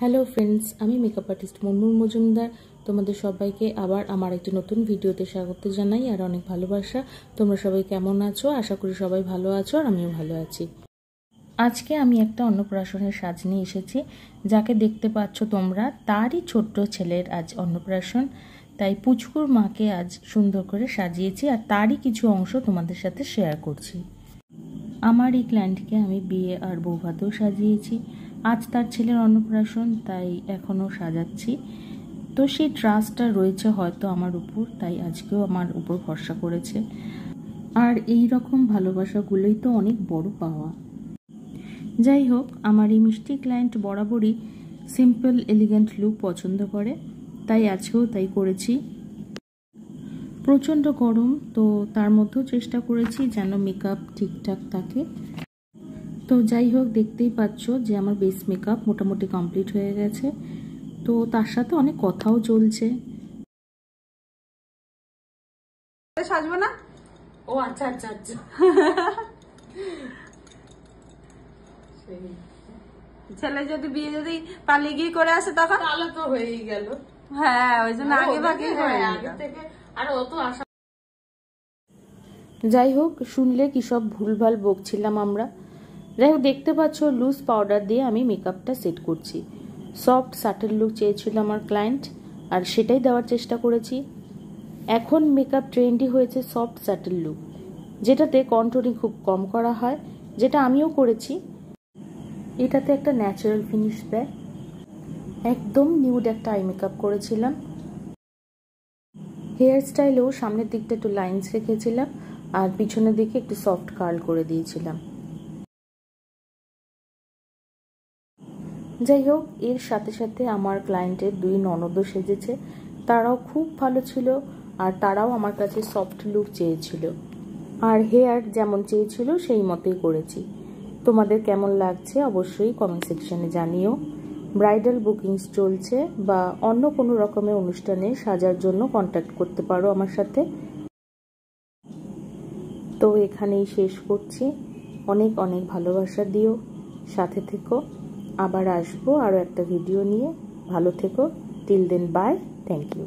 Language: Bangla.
হ্যালো ফ্রেন্ডস, আমি মেকআপ আর্টিস্ট মুনমুন মজুমদার। তোমাদের সবাইকে আবার আমার একটি নতুন ভিডিওতে স্বাগত জানাই আর অনেক ভালোবাসা। তোমরা সবাই কেমন আছো? আশা করি সবাই ভালো আছো আর আমিও ভালো আছি। আজকে আমি একটা অন্নপ্রাশনের সাজ নিয়ে এসেছি। যাকে দেখতে পাচ্ছ তোমরা, তারই ছোট্ট ছেলের আজ অন্নপ্রাশন। তাই পুচকুর মাকে আজ সুন্দর করে সাজিয়েছি আর তারই কিছু অংশ তোমাদের সাথে শেয়ার করছি। আমার এই ক্লায়েন্টকে আমি বিয়ে আর বৌভাতেও সাজিয়েছি। আজ তার ছেলের অন্নপ্রাশন, তাই এখনও সাজাচ্ছি। তো সেই ট্রাস্টটা রয়েছে হয়তো আমার উপর, তাই আজকেও আমার উপর ভরসা করেছে। আর এই রকম ভালোবাসাগুলোই তো অনেক বড় পাওয়া। যাই হোক, আমার এই মিষ্টি ক্লায়েন্ট বরাবরই সিম্পল এলিগেন্ট লুক পছন্দ করে, তাই আজকেও তাই করেছি। প্রচণ্ড গরম, তো তার মধ্যেও চেষ্টা করেছি যেন মেকআপ ঠিকঠাক থাকে। তো যাই হোক, দেখতেই পাচ্ছ যে আমার বেস মেকআপ মোটামুটি কমপ্লিট হয়ে গেছে। তো তার সাথে অনেক কথাও চলছে। সাজবো না? ও আচ্ছা আচ্ছা আচ্ছা। ছেলে যদি বিয়ে যদি পালিয়ে গিয়ে করে আসে তখন তাহলে তো হয়েই গেল। হ্যাঁ, ওই জন্য আগে ভাগেই করে আগে থেকে আর অত আশা। যাই হোক, শুনলে কি সব ভুলভাল বকছিলাম আমরা। যাই হোক, দেখতে পাচ্ছ লুজ পাউডার দিয়ে আমি মেকআপটা সেট করছি। সফট সাটেল লুক চেয়েছিল আমার ক্লায়েন্ট, আর সেটাই দেওয়ার চেষ্টা করেছি। এখন মেকআপ ট্রেন্ডই হয়েছে সফট স্যাটেল লুক, যেটাতে কন্ট্রোলিং খুব কম করা হয়, যেটা আমিও করেছি। এটাতে একটা ন্যাচারাল ফিনিশ দেয়। একদম নিউড একটা আই মেকআপ করেছিলাম। হেয়ার স্টাইলেও সামনের দিকটা একটু লাইন্স রেখেছিলাম আর পিছনের দিকে একটু সফট কার্ল করে দিয়েছিলাম। যাই হোক, এর সাথে সাথে আমার ক্লায়েন্টের দুই ননদও সেজেছে। তারাও খুব ভালো ছিল আর তারাও আমার কাছে সফট লুক চেয়েছিল, আর হেয়ার যেমন চেয়েছিল সেই মতোই করেছি। তোমাদের কেমন লাগছে অবশ্যই কমেন্ট সেকশনে জানিও। ব্রাইডাল বুকিংস চলছে বা অন্য কোনো রকমের অনুষ্ঠানে সাজার জন্য কন্ট্যাক্ট করতে পারো আমার সাথে। তো এখানেই শেষ করছি। অনেক অনেক ভালোবাসা দিও, সাথে থেকো। আবার আসবো আরও একটা ভিডিও নিয়ে। ভালো থেকো। Till then, bye, thank you.